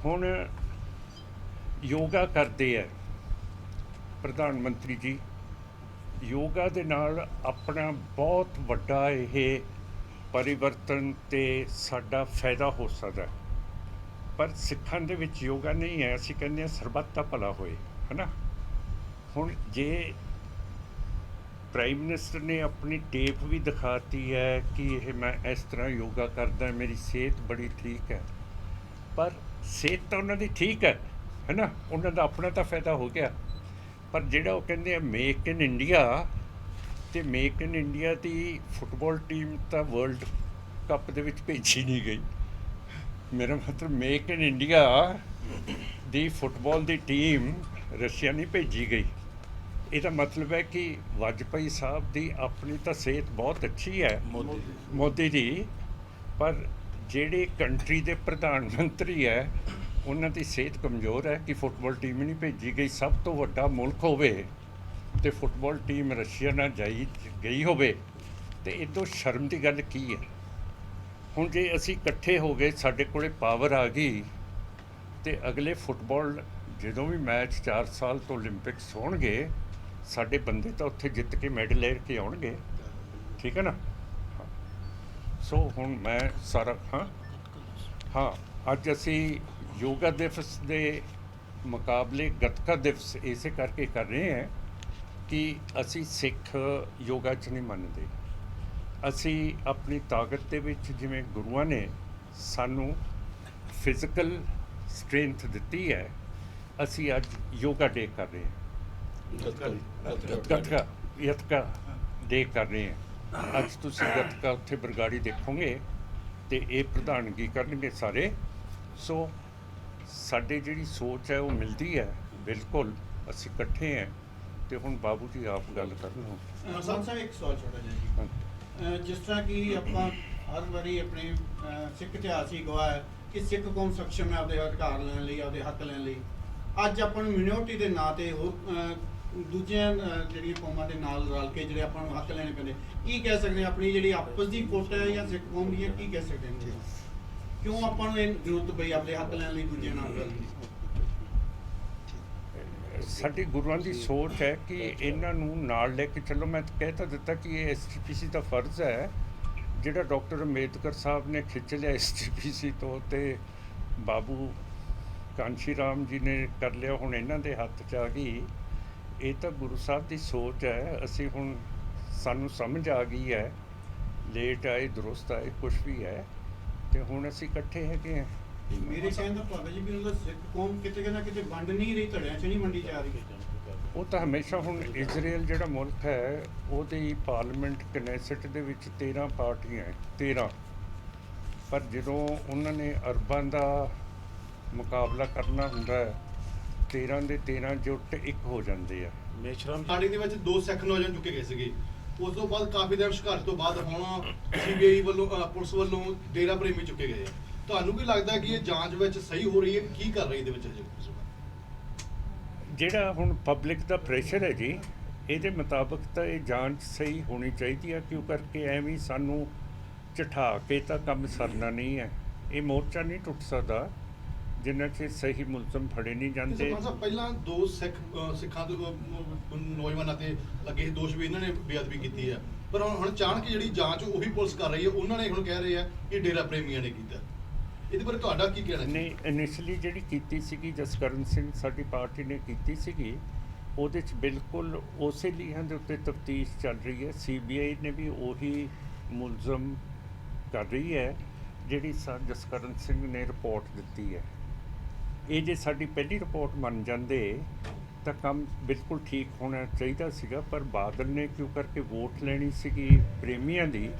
ਹੁਣ ਯੋਗਾ ਕਰਦੇ ਹੈ ਪ੍ਰਧਾਨ ਮੰਤਰੀ ਜੀ। ਯੋਗਾ ਦੇ ਨਾਲ ਆਪਣਾ ਬਹੁਤ ਵੱਡਾ ਇਹ ਪਰਿਵਰਤਨ ਤੇ ਸਾਡਾ ਫਾਇਦਾ ਹੋ ਸਕਦਾ, ਪਰ ਸਿੱਖਾਂ ਦੇ ਵਿੱਚ ਯੋਗਾ ਨਹੀਂ ਹੈ। ਅਸੀਂ ਕਹਿੰਦੇ ਹਾਂ ਸਰਬੱਤ ਦਾ ਭਲਾ ਹੋਏ, ਹੈ ਨਾ। ਹੁਣ ਜੇ ਪ੍ਰਾਈਮ ਮਿਨਿਸਟਰ ਨੇ ਆਪਣੀ ਟੇਪ ਵੀ ਦਿਖਾਤੀ ਹੈ ਕਿ ਇਹ ਮੈਂ ਇਸ ਤਰ੍ਹਾਂ ਯੋਗਾ ਕਰਦਾ, ਮੇਰੀ ਸਿਹਤ ਬੜੀ ਠੀਕ ਹੈ, ਪਰ ਸਿਹਤ ਤਾਂ ਉਹਨਾਂ ਦੀ ਠੀਕ ਹੈ ਨਾ, ਉਹਨਾਂ ਦਾ ਆਪਣਾ ਤਾਂ ਫਾਇਦਾ ਹੋ ਗਿਆ। ਪਰ ਜਿਹੜਾ ਉਹ ਕਹਿੰਦੇ ਆ ਮੇਕ ਇਨ ਇੰਡੀਆ, ਅਤੇ make in India the football team ਤਾਂ ਵਰਲਡ ਕੱਪ ਦੇ ਵਿੱਚ ਭੇਜੀ ਨਹੀਂ ਗਈ। ਮੇਰਾ ਮਤਲਬ make in India the football the team Russia ਨਹੀਂ ਭੇਜੀ ਗਈ। ਇਹਦਾ ਮਤਲਬ ਹੈ ਕਿ ਵਾਜਪਾਈ ਸਾਹਿਬ ਦੀ ਆਪਣੀ ਤਾਂ ਸਿਹਤ ਬਹੁਤ ਅੱਛੀ ਹੈ, ਮੋਦੀ ਦੀ, ਪਰ ਜਿਹੜੇ ਕੰਟਰੀ ਦੇ ਪ੍ਰਧਾਨ ਮੰਤਰੀ ਹੈ ਉਹਨਾਂ ਦੀ ਸਿਹਤ ਕਮਜ਼ੋਰ ਹੈ ਕਿ ਫੁੱਟਬਾਲ ਟੀਮ ਹੀ ਨਹੀਂ ਭੇਜੀ ਗਈ। ਸਭ ਤੋਂ ਵੱਡਾ ਮੁਲਕ ਹੋਵੇ ਅਤੇ ਫੁੱਟਬਾਲ ਟੀਮ ਰਸ਼ੀਆ ਨਾਲ ਗਈ ਹੋਵੇ, ਅਤੇ ਇਹ ਤੋਂ ਸ਼ਰਮ ਦੀ ਗੱਲ ਕੀ ਹੈ। ਹੁਣ ਜੇ ਅਸੀਂ ਇਕੱਠੇ ਹੋ ਗਏ, ਸਾਡੇ ਕੋਲ ਪਾਵਰ ਆ ਗਈ, ਅਤੇ ਅਗਲੇ ਫੁੱਟਬਾਲ ਜਦੋਂ ਵੀ ਮੈਚ 4 ਸਾਲ ਤੋਂ ਓਲੰਪਿਕਸ ਹੋਣਗੇ, ਸਾਡੇ ਬੰਦੇ ਤਾਂ ਉੱਥੇ ਜਿੱਤ ਕੇ ਮੈਡਲ ਲੈ ਕੇ ਆਉਣਗੇ, ਠੀਕ ਹੈ ਨਾ। ਸੋ ਹੁਣ ਮੈਂ ਸਾਰਾ ਹਾਂ ਅੱਜ ਅਸੀਂ ਯੋਗਾ ਦਿਵਸ ਦੇ ਮੁਕਾਬਲੇ ਗੱਤਕਾ ਦਿਵਸ ਇਸੇ ਕਰਕੇ ਕਰ ਰਹੇ ਹਾਂ ਕਿ ਅਸੀਂ ਸਿੱਖ ਯੋਗਾ 'ਚ ਨਹੀਂ ਮੰਨਦੇ। ਅਸੀਂ ਆਪਣੀ ਤਾਕਤ ਦੇ ਵਿੱਚ, ਜਿਵੇਂ ਗੁਰੂਆਂ ਨੇ ਸਾਨੂੰ ਫਿਜ਼ੀਕਲ ਸਟਰੈਂਥ ਦਿੱਤੀ ਹੈ, ਅਸੀਂ ਅੱਜ ਯੋਗਾ ਡੇ ਕਰ ਰਹੇ ਹਾਂ, ਗੱਤਕਾ ਡੇ ਕਰ ਰਹੇ ਹਾਂ। ਅੱਜ ਤੁਸੀਂ ਗੱਤਕਾ ਉੱਥੇ ਬਰਗਾੜੀ ਦੇਖੋਗੇ ਅਤੇ ਇਹ ਪ੍ਰਧਾਨਗੀ ਕਰਨਗੇ ਸਾਰੇ। ਸੋ ਸਾਡੀ ਜਿਹੜੀ ਸੋਚ ਹੈ ਉਹ ਮਿਲਦੀ ਹੈ, ਬਿਲਕੁਲ ਅਸੀਂ ਇਕੱਠੇ ਹਾਂ। ਅਤੇ ਹੁਣ ਬਾਬੂ ਜੀ ਆਪ ਗੱਲ ਕਰਨ। ਸਾਹਿਬ ਇੱਕ ਸਵਾਲ ਛੋਟਾ ਜਿਹਾ ਜੀ, ਜਿਸ ਤਰ੍ਹਾਂ ਕਿ ਆਪਾਂ ਹਰ ਵਾਰੀ ਆਪਣੇ ਸਿੱਖ ਇਤਿਹਾਸ ਹੀ ਗਵਾਹ ਹੈ ਕਿ ਸਿੱਖ ਕੌਮ ਸક્ષਮ ਹੈ ਆਪਦੇ ਅਧਿਕਾਰ ਲੈਣ ਲਈ, ਆਪਦੇ ਹੱਕ ਲੈਣ ਲਈ। ਅੱਜ ਆਪਾਂ ਨੂੰ ਮਿਨੋਰਟੀ ਦੇ ਨਾਂ 'ਤੇ ਹੋਰ ਦੂਜੀਆਂ ਜਿਹੜੀਆਂ ਕੌਮਾਂ ਦੇ ਨਾਲ ਰਲ ਕੇ ਜਿਹੜੇ ਆਪਾਂ ਨੂੰ ਹੱਕ ਲੈਣੇ ਪੈਂਦੇ, ਕੀ ਕਹਿ ਸਕਦੇ ਹਾਂ ਆਪਣੀ ਜਿਹੜੀ ਆਪਸ ਦੀ ਫੁੱਟ ਹੈ ਜਾਂ ਸਿੱਖ ਕੌਮ ਦੀ ਹੈ, ਕੀ ਕਹਿ ਸਕਦੇ ਹਾਂ? ਕਿਉਂ ਆਪਾਂ ਨੂੰ ਇਹ ਜ਼ਰੂਰਤ ਪਈ ਆਪਣੇ ਹੱਕ ਲੈਣ ਲਈ ਦੂਜਿਆਂ ਨਾਲ ਰਲ ਕੇ? ਸਾਡੀ ਗੁਰੂਆਂ ਦੀ ਸੋਚ ਹੈ ਕਿ ਇਹਨਾਂ ਨੂੰ ਨਾਲ ਲੈ ਕੇ ਚੱਲੋ। ਮੈਂ ਕਹਿ ਤਾਂ ਦਿੱਤਾ ਕਿ ਇਹ SGPC ਦਾ ਫਰਜ਼ ਹੈ, ਜਿਹੜਾ ਡਾਕਟਰ ਅੰਬੇਦਕਰ ਸਾਹਿਬ ਨੇ ਖਿੱਚ ਲਿਆ SGPC ਤੋਂ, ਅਤੇ ਬਾਬੂ ਕਾਂਸ਼ੀ ਰਾਮ ਜੀ ਨੇ ਕਰ ਲਿਆ, ਹੁਣ ਇਹਨਾਂ ਦੇ ਹੱਥ 'ਚ ਆ ਗਈ। ਇਹ ਤਾਂ ਗੁਰੂ ਸਾਹਿਬ ਦੀ ਸੋਚ ਹੈ। ਅਸੀਂ ਹੁਣ ਸਾਨੂੰ ਸਮਝ ਆ ਗਈ ਹੈ, ਲੇਟ ਆਏ ਦੁਰਸਤ ਆਏ, ਕੁਛ ਵੀ ਹੈ, ਅਤੇ ਹੁਣ ਅਸੀਂ ਇਕੱਠੇ ਹੈਗੇ ਹਾਂ। ਮੇਰੇ ਕਹਿਣ ਦਾ ਭਾਵ ਜੀ ਵੀ ਉਹਦਾ ਸਿੱਖ ਕੌਮ ਕਿਤੇ ਨਾ ਕਿਤੇ ਵੰਡ ਨਹੀਂ ਰਹੀ, ਧੜਿਆਂ 'ਚ ਨਹੀਂ ਵੰਡੀ ਜਾ ਰਹੀ। ਉਹ ਤਾਂ ਹਮੇਸ਼ਾ ਹੁਣ ਇਜ਼ਰਾਈਲ ਜਿਹੜਾ ਮੁਲਕ ਹੈ ਉਹਦੀ ਪਾਰਲੀਮੈਂਟ ਕਨੈਸਟ ਦੇ ਵਿੱਚ 13 ਪਾਰਟੀਆਂ ਹੈ, 13, ਪਰ ਜਦੋਂ ਉਹਨਾਂ ਨੇ ਅਰਬਾਂ ਦਾ ਮੁਕਾਬਲਾ ਕਰਨਾ ਹੁੰਦਾ ਹੈ, 13 ਦੇ 13 ਜੁੱਟ ਇੱਕ ਹੋ ਜਾਂਦੇ ਆ। ਪਾਰਟੀ ਦੇ ਵਿੱਚ 2 ਸਿੱਖ ਨੌਜਵਾਨ ਚੁੱਕੇ ਗਏ ਸੀਗੇ। ਉਸ ਤੋਂ ਬਾਅਦ ਕਾਫੀ ਦਿਨ ਸੰਘਰਸ਼ ਤੋਂ ਬਾਅਦ ਹੁਣ CBI ਵੱਲੋਂ ਪੁਲਿਸ ਵੱਲੋਂ ਡੇਰਾ ਪ੍ਰੇਮੀ ਚੁੱਕੇ ਗਏ ਆ। ਤੁਹਾਨੂੰ ਕੀ ਲੱਗਦਾ ਕਿ ਇਹ ਜਾਂਚ ਵਿੱਚ ਸਹੀ ਹੋ ਰਹੀ ਹੈ? ਕੀ ਕਰ ਰਹੀ ਇਹਦੇ ਵਿੱਚ ਹਜੇ? ਜਿਹੜਾ ਹੁਣ ਪਬਲਿਕ ਦਾ ਪ੍ਰੈਸ਼ਰ ਹੈ ਜੀ, ਇਹਦੇ ਮੁਤਾਬਕ ਤਾਂ ਇਹ ਜਾਂਚ ਸਹੀ ਹੋਣੀ ਚਾਹੀਦੀ ਹੈ, ਕਿਉਂ ਕਰਕੇ ਐਵੇਂ ਸਾਨੂੰ ਝਠਾ ਕੇ ਤਾਂ ਕੰਮ ਸਰਨਾ ਨਹੀਂ ਹੈ। ਇਹ ਮੋਰਚਾ ਨਹੀਂ ਟੁੱਟ ਸਕਦਾ ਜਿੰਨਾ ਚਿਰ ਸਹੀ ਮੁਲਜ਼ਮ ਫੜੇ ਨਹੀਂ ਜਾਂਦੇ। ਪਹਿਲਾਂ 2 ਸਿੱਖਾਂ ਦੇ ਨੌਜਵਾਨਾਂ ਤੇ ਲੱਗੇ ਸੀ ਦੋਸ਼ ਵੀ ਇਹਨਾਂ ਨੇ ਬੇਅਦਬੀ ਕੀਤੀ ਹੈ, ਪਰ ਹੁਣ ਅਚਾਨਕ ਜਿਹੜੀ ਜਾਂਚ ਉਹੀ ਪੁਲਿਸ ਕਰ ਰਹੀ ਹੈ, ਉਹਨਾਂ ਨੇ ਹੁਣ ਕਹਿ ਰਹੇ ਆ ਕਿ ਡੇਰਾ ਪ੍ਰੇਮੀਆਂ ਨੇ ਕੀਤਾ। ਇਹਦੇ ਬਾਰੇ ਤੁਹਾਡਾ ਕੀ ਕਹਿਣਾ? ਨਹੀਂ, ਇਨੀਸ਼ੀਅਲੀ ਜਿਹੜੀ ਕੀਤੀ ਸੀਗੀ ਜਸਕਰਨ ਸਿੰਘ ਸਾਡੀ ਪਾਰਟੀ ਨੇ ਕੀਤੀ ਸੀਗੀ, ਉਹਦੇ 'ਚ ਬਿਲਕੁਲ ਉਸੇ ਲੀਹਾਂ ਦੇ ਉੱਤੇ ਤਫਤੀਸ਼ ਚੱਲ ਰਹੀ ਹੈ। CBI ਨੇ ਵੀ ਉਹੀ ਮੁਲਜ਼ਮ ਕਰ ਰਹੀ ਹੈ ਜਿਹੜੀ ਜਸਕਰਨ ਸਿੰਘ ਨੇ ਰਿਪੋਰਟ ਦਿੱਤੀ ਹੈ। ਇਹ ਜੇ ਸਾਡੀ ਪਹਿਲੀ ਰਿਪੋਰਟ ਮੰਨ ਜਾਂਦੇ ਤਾਂ ਕੰਮ ਬਿਲਕੁਲ ਠੀਕ ਹੋਣਾ ਚਾਹੀਦਾ ਸੀਗਾ, ਪਰ ਬਾਦਲ ਨੇ ਕਿਉਂ ਕਰਕੇ ਵੋਟ ਲੈਣੀ ਸੀਗੀ ਪ੍ਰੇਮੀਆਂ ਦੀ,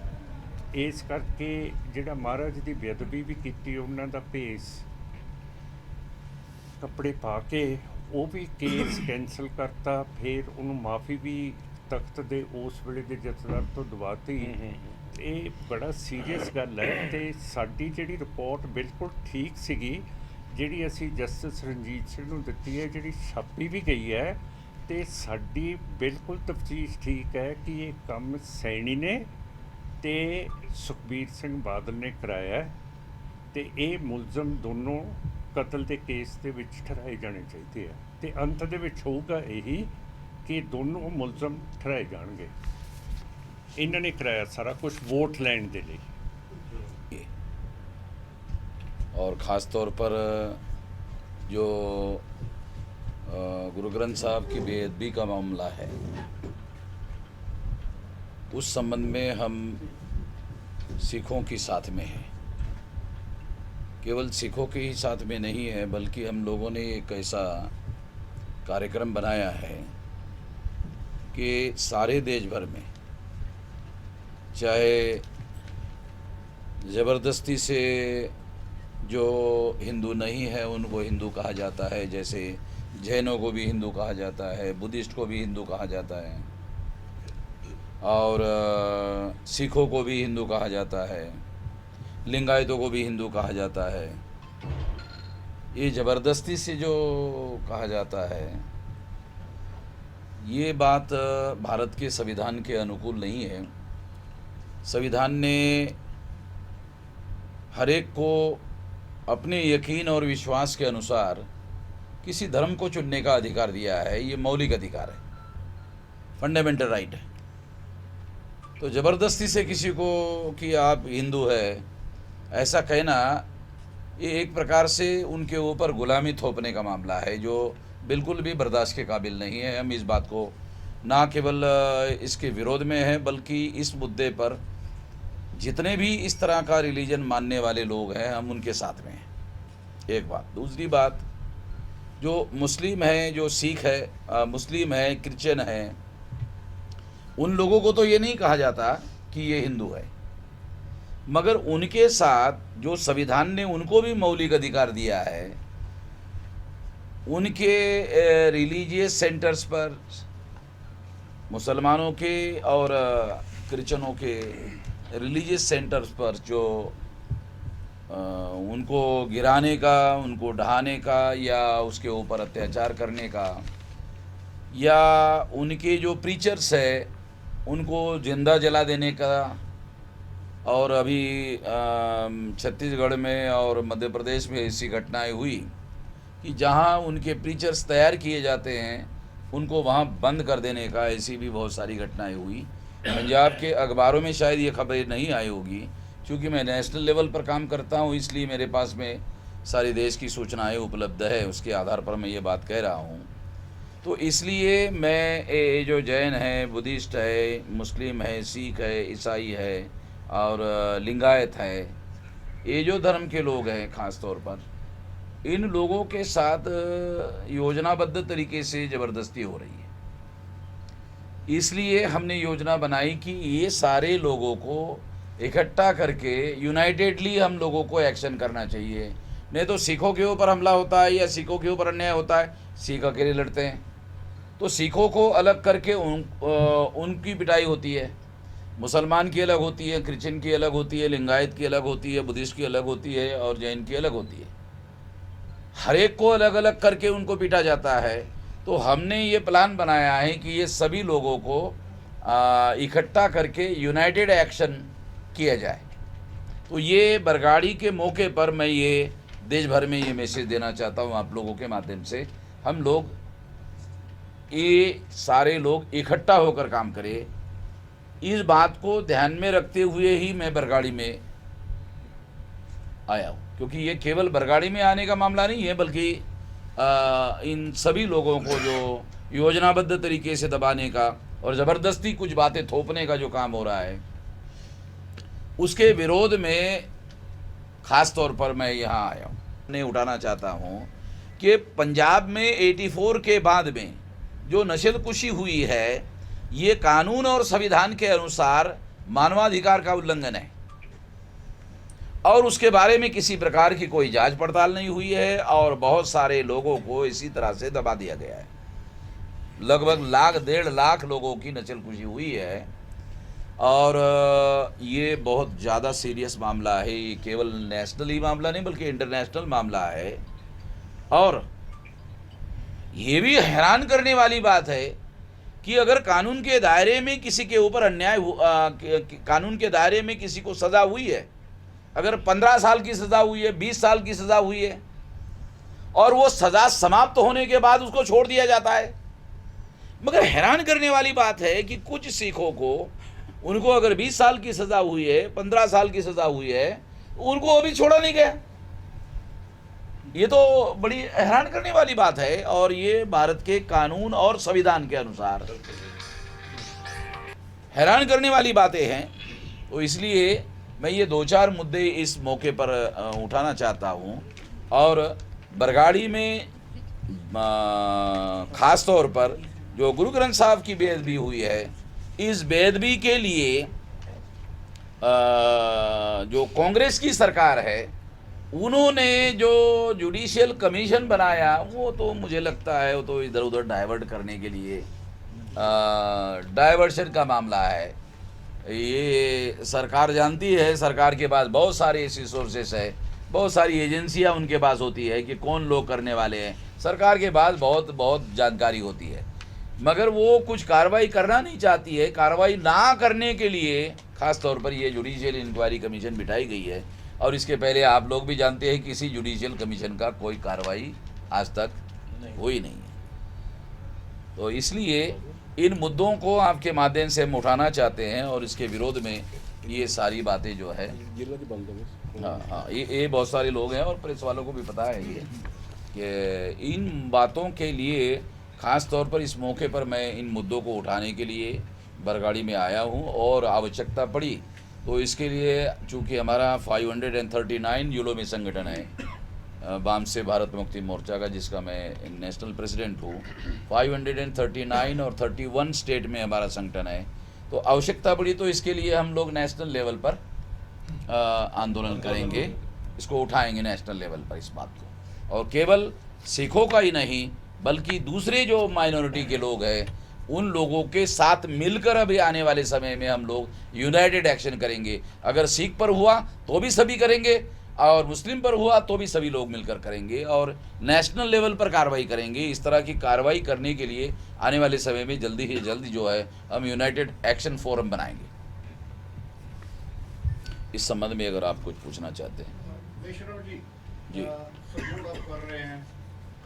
ਇਸ ਕਰਕੇ ਜਿਹੜਾ ਮਹਾਰਾਜ ਦੀ ਬੇਅਦਬੀ ਵੀ ਕੀਤੀ, ਉਹਨਾਂ ਦਾ ਭੇਸ ਕੱਪੜੇ ਪਾ ਕੇ ਉਹ ਵੀ ਕੇਸ ਕੈਂਸਲ ਕਰਤਾ, ਫਿਰ ਉਹਨੂੰ ਮਾਫੀ ਵੀ ਤਖਤ ਦੇ ਉਸ ਵੇਲੇ ਦੇ ਜਥੇਦਾਰ ਤੋਂ ਦਵਾਤੀ। ਇਹ ਬੜਾ ਸੀਰੀਅਸ ਗੱਲ ਹੈ, ਅਤੇ ਸਾਡੀ ਜਿਹੜੀ ਰਿਪੋਰਟ ਬਿਲਕੁਲ ਠੀਕ ਸੀਗੀ, ਜਿਹੜੀ ਅਸੀਂ ਜਸਟਿਸ ਰਣਜੀਤ ਸਿੰਘ ਨੂੰ ਦਿੱਤੀ ਹੈ, ਜਿਹੜੀ ਛਾਪੀ ਵੀ ਗਈ ਹੈ, ਅਤੇ ਸਾਡੀ ਬਿਲਕੁਲ ਤਫਤੀਸ਼ ਠੀਕ ਹੈ ਕਿ ਇਹ ਕੰਮ ਸੈਣੀ ਨੇ ਅਤੇ ਸੁਖਬੀਰ ਸਿੰਘ ਬਾਦਲ ਨੇ ਕਰਾਇਆ, ਅਤੇ ਇਹ ਮੁਲਜ਼ਮ ਦੋਨੋਂ ਕਤਲ ਦੇ ਕੇਸ ਦੇ ਵਿੱਚ ਠਹਿਰਾਏ ਜਾਣੇ ਚਾਹੀਦੇ ਆ ਤੇ ਅੰਤ ਦੇ ਵਿੱਚ ਹੋਊਗਾ ਇਹੀ ਕਿ ਦੋਨੋਂ ਮੁਲਜ਼ਮ ਠਹਿਰਾਏ ਜਾਣਗੇ। ਇਹਨਾਂ ਨੇ ਕਰਾਇਆ ਸਾਰਾ ਕੁਝ ਵੋਟ ਲੈਣ ਦੇ ਲਈ। और ख़ास तौर पर जो गुरु ग्रंथ साहब की बेअदबी का मामला है, उस संबंध में हम सिखों की साथ में हैं। केवल सिखों के ही साथ में नहीं है, बल्कि हम लोगों ने एक ऐसा कार्यक्रम बनाया है कि सारे देश भर में, चाहे ज़बरदस्ती से जो हिंदू नहीं है उनको हिंदू कहा जाता है, जैसे जैनों को भी हिंदू कहा जाता है, बुद्धिस्ट को भी हिंदू कहा जाता है, और सिखों को भी हिंदू कहा जाता है, लिंगायतों को भी हिंदू कहा जाता है। ये ज़बरदस्ती से जो कहा जाता है, ये बात भारत के संविधान के अनुकूल नहीं है। संविधान ने हर एक को अपने यकीन और विश्वास के अनुसार किसी धर्म को चुनने का अधिकार दिया है। ये मौलिक अधिकार है, फंडामेंटल राइट है। तो ज़बरदस्ती से किसी को कि आप हिंदू है ऐसा कहना, ये एक प्रकार से उनके ऊपर गुलामी थोपने का मामला है, जो बिल्कुल भी बर्दाश्त के काबिल नहीं है। हम इस बात को ना केवल इसके विरोध में हैं, बल्कि इस मुद्दे पर जितने भी इस तरह का रिलीजन मानने वाले लोग हैं, हम उनके साथ में हैं। एक बात। दूसरी बात, जो मुस्लिम हैं, जो सिख है, मुस्लिम है, क्रिश्चियन है, उन लोगों को तो ये नहीं कहा जाता कि ये हिंदू है, मगर उनके साथ जो संविधान ने उनको भी मौलिक अधिकार दिया है, उनके रिलीजियस सेंटर्स पर, मुसलमानों के और क्रिश्चियनों के रिलीजियस सेंटर्स पर जो उनको गिराने का, उनको ढहाने का, या उसके ऊपर अत्याचार करने का, या उनके जो प्रीचर्स है उनको जिंदा जला देने का। और अभी छत्तीसगढ़ में और मध्य प्रदेश में ऐसी घटनाएं हुई कि जहां उनके प्रीचर्स तैयार किए जाते हैं, उनको वहां बंद कर देने का, ऐसी भी बहुत सारी घटनाएं हुई। पंजाब के अखबारों में शायद ये खबरें नहीं आई होगी, क्योंकि मैं नेशनल लेवल पर काम करता हूँ, इसलिए मेरे पास में सारे देश की सूचनाएं उपलब्ध है, उसके आधार पर मैं ये बात कह रहा हूँ। तो इसलिए मैं ये जो जैन है, बुद्धिस्ट है, मुस्लिम है, सिख है, ईसाई है और लिंगायत है, ये जो धर्म के लोग हैं ख़ास तौर पर, इन लोगों के साथ योजनाबद्ध तरीके से ज़बरदस्ती हो रही है। इसलिए हमने योजना बनाई कि ये सारे लोगों को इकट्ठा करके यूनाइटेडली हम लोगों को एक्शन करना चाहिए। नहीं तो सिखों के ऊपर हमला होता है या सिखों के ऊपर अन्याय होता है, सिख अकेले लड़ते हैं, तो सिखों को अलग करके उनकी पिटाई होती है। मुसलमान की अलग होती है, क्रिश्चियन की अलग होती है, लिंगायत की अलग होती है, बुद्धिस्ट की अलग होती है और जैन की अलग होती है। हर एक को अलग अलग करके उनको पीटा जाता है। तो हमने ये प्लान बनाया है कि ये सभी लोगों को इकट्ठा करके यूनाइटेड एक्शन किया जाए। तो ये बरगाड़ी के मौके पर मैं ये देश भर में ये मैसेज देना चाहता हूँ आप लोगों के माध्यम से। हम लोग ये सारे लोग इकट्ठा होकर काम करें। इस बात को ध्यान में रखते हुए ही मैं बरगाड़ी में आया हूँ, क्योंकि ये केवल बरगाड़ी में आने का मामला नहीं है, बल्कि इन सभी लोगों को जो योजनाबद्ध तरीके से दबाने का और ज़बरदस्ती कुछ बातें थोपने का जो काम हो रहा है, उसके विरोध में ख़ास तौर पर मैं यहाँ आया हूँ। मैं उठाना चाहता हूँ कि पंजाब में 84 के बाद में जो नस्लकुशी हुई है, ये कानून और संविधान के अनुसार मानवाधिकार का उल्लंघन है और उसके बारे में किसी प्रकार की कोई जांच पड़ताल नहीं हुई है और बहुत सारे लोगों को इसी तरह से दबा दिया गया है। लगभग 1.5 लाख लोगों की नस्लकुशी हुई है और ये बहुत ज़्यादा सीरियस मामला है। ये केवल नेशनल ही मामला नहीं बल्कि इंटरनेशनल मामला है। और ये भी हैरान करने वाली बात है कि अगर कानून के दायरे में किसी के ऊपर अन्याय कानून के दायरे में किसी को सज़ा हुई है, अगर 15 साल की सज़ा हुई है, 20 साल की सज़ा हुई है, और वो सज़ा समाप्त होने के बाद उसको छोड़ दिया जाता है। मगर हैरान करने वाली बात है कि कुछ सिखों को, उनको अगर 20 साल की सज़ा हुई है, 15 साल की सज़ा हुई है, उनको अभी छोड़ा नहीं गया। ये तो बड़ी हैरान करने वाली बात है, और ये भारत के कानून और संविधान के अनुसार हैरान करने वाली बातें हैं। तो इसलिए मैं ये 2-4 मुद्दे इस मौके पर उठाना चाहता हूँ। और बरगाड़ी में ख़ास तौर पर जो गुरु ग्रंथ साहब की बेअदबी हुई है, इस बेअदबी के लिए जो कांग्रेस की सरकार है, उन्होंने जो जुडिशियल कमीशन बनाया, वो तो मुझे लगता है वो तो इधर उधर डाइवर्ट करने के लिए डाइवर्शन का मामला है। ये सरकार जानती है, सरकार के पास बहुत सारे ऐसी सोर्सेस है, बहुत सारी एजेंसियां उनके पास होती है कि कौन लोग करने वाले हैं। सरकार के पास बहुत जानकारी होती है, मगर वो कुछ कार्रवाई करना नहीं चाहती है। कार्रवाई ना करने के लिए ख़ास तौर पर ये जुडिशियल इंक्वायरी कमीशन बिठाई गई है, और इसके पहले आप लोग भी जानते हैं किसी जुडिशियल कमीशन का कोई कार्रवाई आज तक हुई नहीं है। तो इसलिए इन मुद्दों को आपके माध्यम से हम उठाना चाहते हैं, और इसके विरोध में ये सारी बातें जो है, हाँ, ये बहुत सारे लोग हैं और प्रेस वालों को भी पता है ये कि इन बातों के लिए ख़ास तौर पर इस मौके पर मैं इन मुद्दों को उठाने के लिए बरगाड़ी में आया हूँ। और आवश्यकता पड़ी तो इसके लिए, चूँकि हमारा 539 यूलो में संगठन है, वाम से भारत मुक्ति मोर्चा का, जिसका मैं नेशनल प्रेसिडेंट हूँ, 539 और 31 स्टेट में हमारा संगठन है। तो आवश्यकता पड़ी तो इसके लिए हम लोग नेशनल लेवल पर आंदोलन करेंगे, इसको उठाएंगे नेशनल लेवल पर इस बात को। और केवल सिखों का ही नहीं, बल्कि दूसरे जो माइनॉरिटी के लोग हैं, उन लोगों के साथ मिलकर अभी आने वाले समय में हम लोग यूनाइटेड एक्शन करेंगे। अगर सिख पर हुआ तो भी सभी करेंगे, और मुस्लिम पर हुआ तो भी सभी लोग मिलकर करेंगे, और नेशनल लेवल पर कार्रवाई करेंगे। इस तरह की कार्रवाई करने के लिए आने वाले समय में जल्दी ही जल्दी जो है हम यूनाइटेड एक्शन फोरम बनाएंगे। इस संबंध में अगर आप कुछ पूछना चाहते हैं। वैष्णव जी, जी। सपोर्ट आप कर रहे हैं,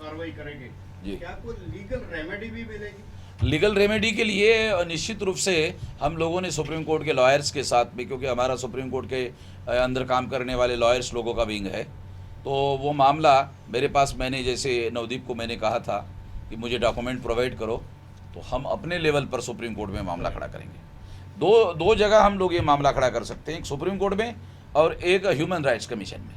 कार्रवाई करेंगे जी। क्या कोई लीगल रेमेडी भी मिलेगी? लीगल रेमेडी के लिए निश्चित रूप से हम लोगों ने सुप्रीम कोर्ट के लॉयर्स के साथ में, क्योंकि हमारा सुप्रीम कोर्ट के अंदर काम करने वाले लॉयर्स लोगों का विंग है, तो वो मामला मेरे पास, मैंने जैसे नवदीप को मैंने कहा था कि मुझे डॉक्यूमेंट प्रोवाइड करो, तो हम अपने लेवल पर सुप्रीम कोर्ट में मामला खड़ा करेंगे। दो जगह हम लोग ये मामला खड़ा कर सकते हैं, एक सुप्रीम कोर्ट में और एक ह्यूमन राइट्स कमीशन में।